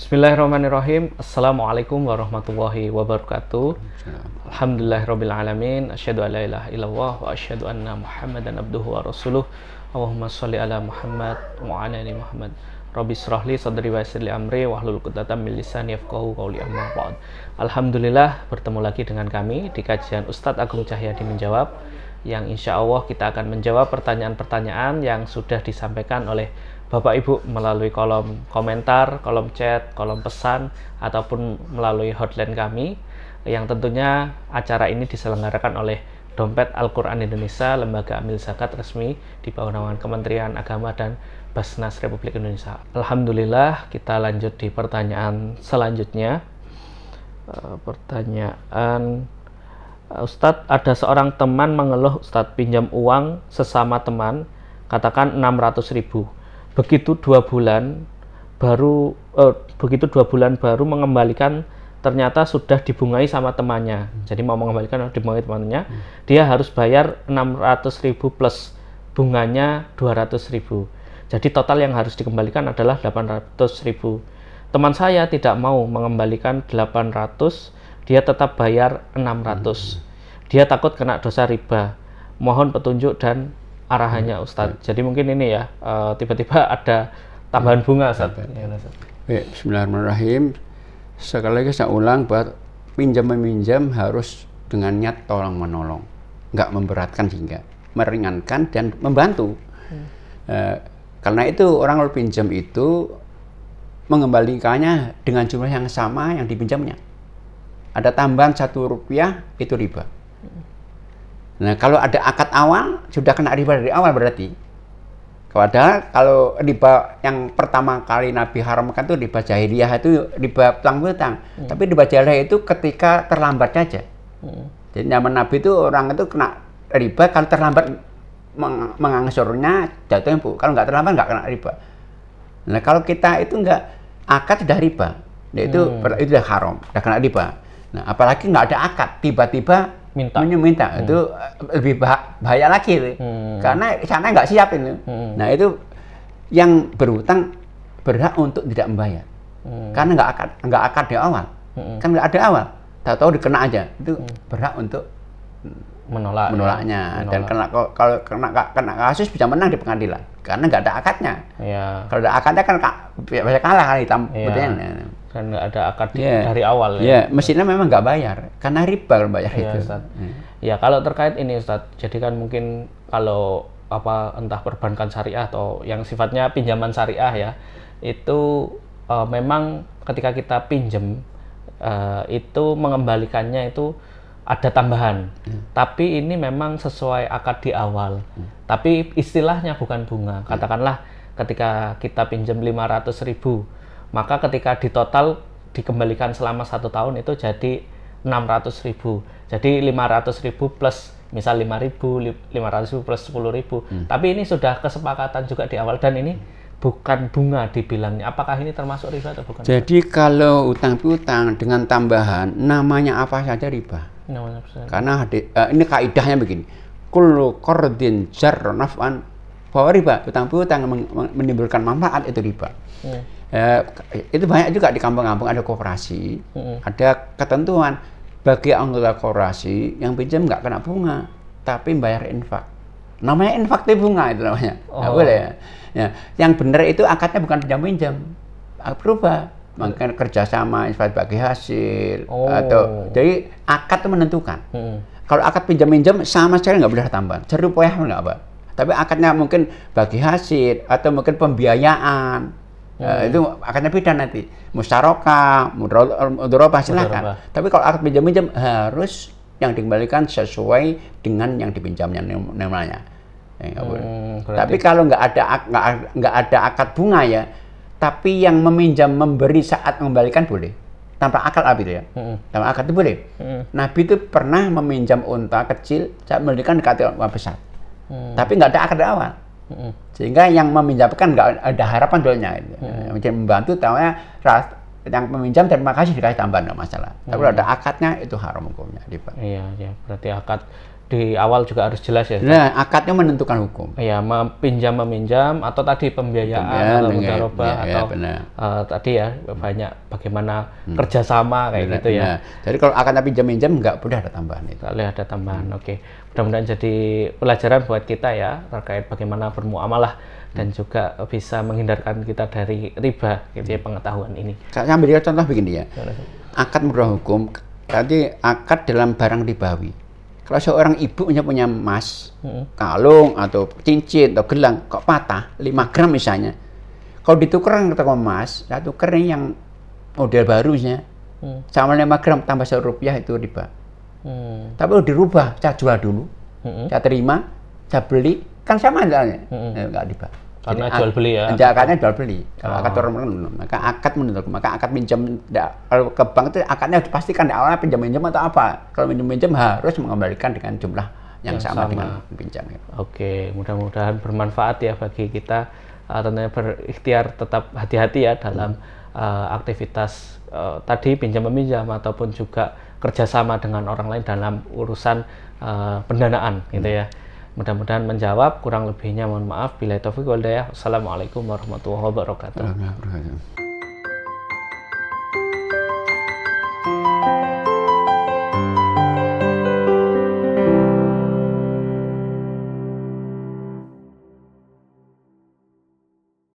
Bismillahirrahmanirrahim. Assalamualaikum warahmatullahi wabarakatuh. Alhamdulillahirabbil alamin. Asyhadu an la ilaha illallah wa asyhadu anna Muhammadan abduhu wa rasuluh. Allahumma sholli ala Muhammad wa ala ali Muhammad. Rabbi shrah li sadri wa yassir li amri wahlul 'uqdatam min lisani yafqahu qawli, amma ba'd. Alhamdulillah, bertemu lagi dengan kami di kajian Ustadz Agung Cahyadi Menjawab, yang insya Allah kita akan menjawab pertanyaan-pertanyaan yang sudah disampaikan oleh Bapak Ibu melalui kolom komentar, kolom chat, kolom pesan, ataupun melalui hotline kami, yang tentunya acara ini diselenggarakan oleh Dompet Al-Quran Indonesia, lembaga amil zakat resmi di bawah naungan Kementerian Agama dan Basnas Republik Indonesia. Alhamdulillah, kita lanjut di pertanyaan selanjutnya. Pertanyaan, Ustadz, ada seorang teman mengeluh, Ustadz, pinjam uang sesama teman, katakan 600.000. Begitu 2 bulan baru mengembalikan, ternyata sudah dibungai sama temannya. Jadi mau mengembalikan dibungai temannya, dia harus bayar 600.000 plus bunganya 200.000. Jadi total yang harus dikembalikan adalah 800.000. Teman saya tidak mau mengembalikan 800, dia tetap bayar 600. Dia takut kena dosa riba. Mohon petunjuk dan arahannya, Ustadz. Jadi mungkin ini ya, tiba-tiba ada tambahan bunga, Ustadz. Bismillahirrahmanirrahim. Sekali lagi saya ulang, buat pinjam-meminjam harus dengan niat tolong menolong, nggak memberatkan, sehingga meringankan dan membantu. Karena itu orang kalau pinjam itu mengembalikannya dengan jumlah yang sama yang dipinjamnya. Ada tambahan Rp1 itu riba. Nah, kalau ada akad awal, sudah kena riba dari awal berarti. Padahal kalau riba yang pertama kali Nabi haramkan itu riba jahiliyah, itu riba utang-utang. Tapi riba jahiliyah itu ketika terlambat saja. Jadi zaman Nabi itu orang itu kena riba kalau terlambat mengangsurnya, jatuh tempo. Kalau nggak terlambat nggak kena riba. Nah, kalau kita itu nggak, akad sudah riba. Nah, itu sudah haram, sudah kena riba. Nah, apalagi nggak ada akad, tiba-tiba minta itu lebih bahaya lagi, karena sana nggak siap itu. Nah, itu yang berhutang berhak untuk tidak membayar, karena nggak akad di awal, kan nggak ada awal, tahu-tahu dikena aja, itu berhak untuk menolaknya. Dan kalau kena kasus bisa menang di pengadilan, karena nggak ada akadnya. Kalau ada akadnya kan bisa kalah kali kan nggak ada akad dari awal mestinya memang nggak bayar karena riba kalau bayar itu. Ya, kalau terkait ini, Ustadz, jadi kan mungkin kalau entah perbankan syariah atau yang sifatnya pinjaman syariah ya, itu memang ketika kita pinjam itu mengembalikannya itu ada tambahan, tapi ini memang sesuai akad di awal, tapi istilahnya bukan bunga. Katakanlah ketika kita pinjam 500.000, maka ketika ditotal dikembalikan selama 1 tahun itu jadi 600.000. Jadi 500.000 plus misal 500.000 plus 10.000. Tapi ini sudah kesepakatan juga di awal, dan ini bukan bunga dibilangnya. Apakah ini termasuk riba atau bukan? Jadi kalau utang piutang dengan tambahan, namanya apa saja riba. Karena ini kaidahnya begini. Kullu qardin jarra naf'an bahwa riba, utang piutang menimbulkan manfaat itu riba. Itu banyak juga di kampung-kampung ada koperasi, ada ketentuan bagi anggota koperasi yang pinjam nggak kena bunga, tapi bayar infak. Namanya infak itu bunga, itu namanya. Nggak boleh ya. Yang benar itu akadnya bukan pinjam-pinjam, berubah. Makanya kerjasama infak bagi hasil, atau jadi akad itu menentukan. Kalau akad pinjam-pinjam sama sekali nggak boleh tambahan, cerupayah nggak apa. Tapi akadnya mungkin bagi hasil atau mungkin pembiayaan. Itu akadnya beda nanti, musyarakah, mudharabah, silakan. Tapi kalau akad pinjam-pinjam harus yang dikembalikan sesuai dengan yang dipinjamnya namanya. Tapi kalau nggak ada akad bunga ya, tapi yang meminjam memberi saat mengembalikan boleh, tanpa akad itu ya. Tanpa akad itu boleh. Nabi itu pernah meminjam unta kecil saat memberikan dekat unta besar, tapi nggak ada akad awal. Sehingga yang meminjamkan nggak ada harapan dulunya, membantu, tahunya yang meminjam terima kasih dikasih tambahan, nggak masalah. Tapi kalau ada akadnya itu haram hukumnya. Iya, berarti akad di awal juga harus jelas ya. Nah, akadnya menentukan hukum. Ya, pinjam meminjam atau tadi pembiayaan atau mudharabah atau tadi ya banyak bagaimana kerjasama kayak gitu ya. Jadi kalau akadnya pinjam minjam nggak boleh ada tambahan itu. Nggak boleh ada tambahan. Oke. Mudah-mudahan jadi pelajaran buat kita ya terkait bagaimana bermuamalah dan juga bisa menghindarkan kita dari riba gitu ya, pengetahuan ini. Saya ambil contoh begini ya. Akad merubah hukum, tadi akad dalam barang ribawi. Kalau seorang ibu punya emas, kalung atau cincin atau gelang kok patah 5 gram misalnya. Kalau ditukeran ke toko emas, satu kering yang model barunya sama 5 gram tambah Rp1 itu riba. Tapi kalau dirubah, saya jual dulu, saya terima, saya beli, kan sama halnya, nggak riba. Karena jual beli ya. Akadnya jual beli. Kalau akad orang maka akad menentukan. Maka akad minjam kalau ke bank itu akadnya harus dipastikan di awalnya pinjam minjam atau apa. Kalau minjam harus mengembalikan dengan jumlah yang sama dengan pinjam. Oke, mudah-mudahan bermanfaat ya bagi kita. Tentunya berikhtiar tetap hati-hati ya dalam aktivitas tadi pinjam meminjam ataupun juga kerjasama dengan orang lain dalam urusan pendanaan gitu ya. Mudah-mudahan menjawab, kurang lebihnya mohon maaf. Billahi taufiq wal hidayah. Assalamualaikum warahmatullahi wabarakatuh.